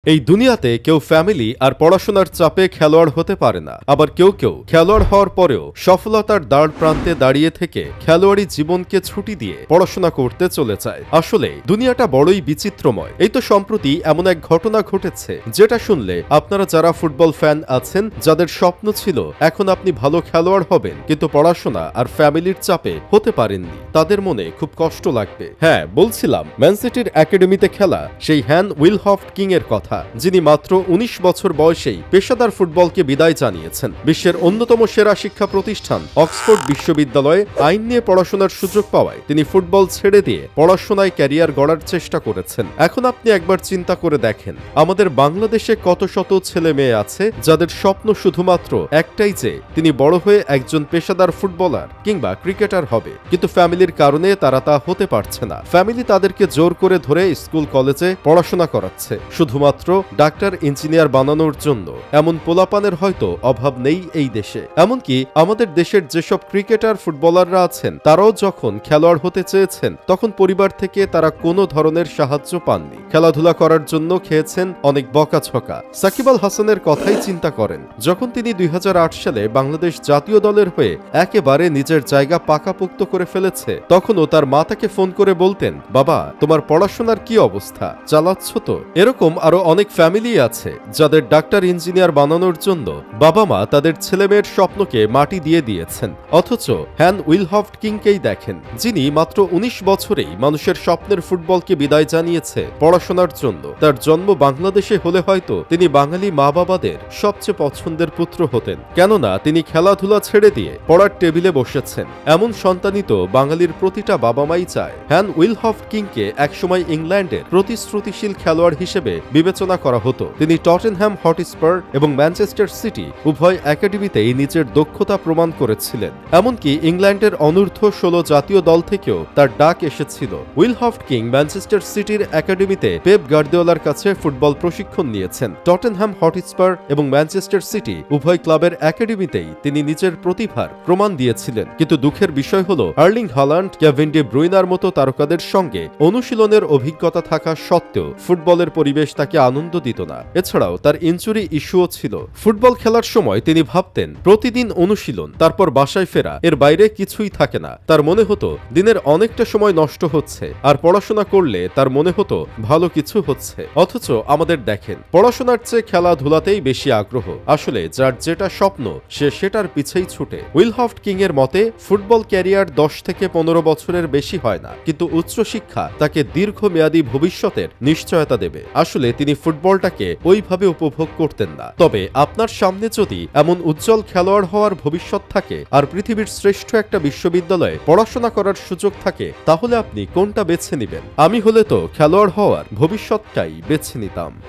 এই দুনিয়াতে কেউ ফ্যামিলি আর পড়াশোনার চাপে খেলোয়াড় হতে পারে না, আবার কেউ কেউ খেলোয়াড় হওয়ার পরেও সফলতার দ্বার প্রান্তে দাঁড়িয়ে থেকে খেলোয়াড়ি জীবনকে ছুটি দিয়ে পড়াশোনা করতে চলে যায়। আসলে দুনিয়াটা বড়ই বিচিত্রময়। এই তো সম্প্রতি এমন এক ঘটনা ঘটেছে যেটা শুনলে আপনারা যারা ফুটবল ফ্যান আছেন, যাদের স্বপ্ন ছিল এখন আপনি ভালো খেলোয়াড় হবেন কিন্তু পড়াশোনা আর ফ্যামিলির চাপে হতে পারেননি, তাদের মনে খুব কষ্ট লাগবে। হ্যাঁ, বলছিলাম ম্যান সিটির একাডেমিতে খেলা সেই হ্যান উইলহফট কিং এর কথা, যিনি মাত্র ১৯ বছর বয়সেই পেশাদার ফুটবলকে বিদায় জানিয়েছেন। বিশ্বের অন্যতম সেরা শিক্ষা প্রতিষ্ঠান অক্সফোর্ড বিশ্ববিদ্যালয়ে আইন নিয়ে পড়াশোনার সুযোগ পাওয়ায় তিনি ফুটবল ছেড়ে দিয়ে পড়াশোনায় ক্যারিয়ার গড়ার চেষ্টা করেছেন। এখন আপনি একবার চিন্তা করে দেখেন, আমাদের বাংলাদেশে কত শত ছেলে মেয়ে আছে যাদের স্বপ্ন শুধুমাত্র একটাই যে তিনি বড় হয়ে একজন পেশাদার ফুটবলার কিংবা ক্রিকেটার হবে, কিন্তু ফ্যামিলির কারণে তারা তা হতে পারছে না। ফ্যামিলি তাদেরকে জোর করে ধরে স্কুল কলেজে পড়াশোনা করাচ্ছে শুধুমাত্র ডাক্তার ইঞ্জিনিয়ার বানানোর জন্য। এমন পোলাপানের হয়তো অভাব নেই এই দেশে। এমনকি আমাদের দেশের যেসব ক্রিকেটার ফুটবলাররা আছেন তারাও যখন খেলোয়াড় হতে চেয়েছেন তখন পরিবার থেকে তারা কোনো ধরনের সাহায্য পাননি। খেলাধুলা করার জন্য খেয়েছেন অনেক বকাঝকা। সাকিব আল হাসানের কথাই চিন্তা করেন, যখন তিনি ২০০৮ সালে বাংলাদেশ জাতীয় দলের হয়ে একেবারে নিজের জায়গা পাকাপোক্ত করে ফেলেছে, তখনও তার মা তাকে ফোন করে বলতেন, বাবা তোমার পড়াশোনার কি অবস্থা, চালাচ্ছ তো? এরকম আরো অনেক ফ্যামিলি আছে যাদের ডাক্তার ইঞ্জিনিয়ার বানানোর জন্য বাবা মা তাদের ছেলেমেয়ের স্বপ্নকে মাটি দিয়ে দিয়েছেন। অথচ হ্যান উইলহফট কিংকেই দেখেন, যিনি মাত্র ১৯ বছরেই মানুষের স্বপ্নের ফুটবলকে বিদায় জানিয়েছে পড়াশোনার জন্য। তার জন্ম বাংলাদেশে হলে হয়তো তিনি বাঙালি মা বাবাদের সবচেয়ে পছন্দের পুত্র হতেন, কেননা তিনি খেলাধুলা ছেড়ে দিয়ে পড়ার টেবিলে বসেছেন। এমন সন্তানই তো বাঙালির প্রতিটা বাবা মাই চায়। হ্যান উইলহফট কিংকে একসময় ইংল্যান্ডের প্রতিশ্রুতিশীল খেলোয়াড় হিসেবে বিবেচনা করা হতো। তিনি টটেনহ্যাম হটস্পার এবং ম্যানচেস্টার সিটি উভয় একাডেমিতেই নিজের দক্ষতা প্রমাণ করেছিলেন। এমনকি ইংল্যান্ডের অনূর্ধ্ব ১৬ জাতীয় দল থেকেও তার ডাক এসেছিল। উইলহফট কিং ম্যানচেস্টার সিটির একাডেমিতে পেপ গার্দিওলার কাছে ফুটবল প্রশিক্ষণ নিয়েছেন। টটেনহ্যাম হটস্পার এবং ম্যানচেস্টার সিটি উভয় ক্লাবের একাডেমিতেই তিনি নিজের প্রতিভার প্রমাণ দিয়েছিলেন। কিন্তু দুঃখের বিষয় হলো, আর্লিং হল্যান্ড, কেভিন ডি ব্রুইনার মতো তারকাদের সঙ্গে অনুশীলনের অভিজ্ঞতা থাকা সত্ত্বেও ফুটবলের পরিবেশ তাকে আনন্দ দিত না। এছাড়াও তার ইনজুরি ইস্যুও ছিল। ফুটবল খেলার সময় তিনি ভাবতেন প্রতিদিন অনুশীলন, তারপর বাসায় ফেরা, এর বাইরে কিছুই থাকে না। তার মনে হতো দিনের অনেকটা সময় নষ্ট হচ্ছে, আর পড়াশোনা করলে তার মনে হতো ভালো কিছু হচ্ছে। অথচ আমাদের দেখেন, পড়াশোনার চেয়ে খেলাধুলাতেই বেশি আগ্রহ। আসলে যার যেটা স্বপ্ন সে সেটার পিছেই ছুটে। উইলহফট কিং এর মতে ফুটবল ক্যারিয়ার ১০ থেকে ১৫ বছরের বেশি হয় না, কিন্তু উচ্চশিক্ষা তাকে দীর্ঘমেয়াদী ভবিষ্যতের নিশ্চয়তা দেবে। আসলে তিনি ফুটবলটাকে ওইভাবে উপভোগ করতেন না। তবে আপনার সামনে যদি এমন উজ্জ্বল খেলোয়াড় হওয়ার ভবিষ্যৎ থাকে আর পৃথিবীর শ্রেষ্ঠ একটা বিশ্ববিদ্যালয়ে পড়াশোনা করার সুযোগ থাকে, তাহলে আপনি কোনটা বেছে নেবেন? আমি হলে তো খেলোয়াড় হওয়ার ভবিষ্যৎটাই বেছে নিতাম।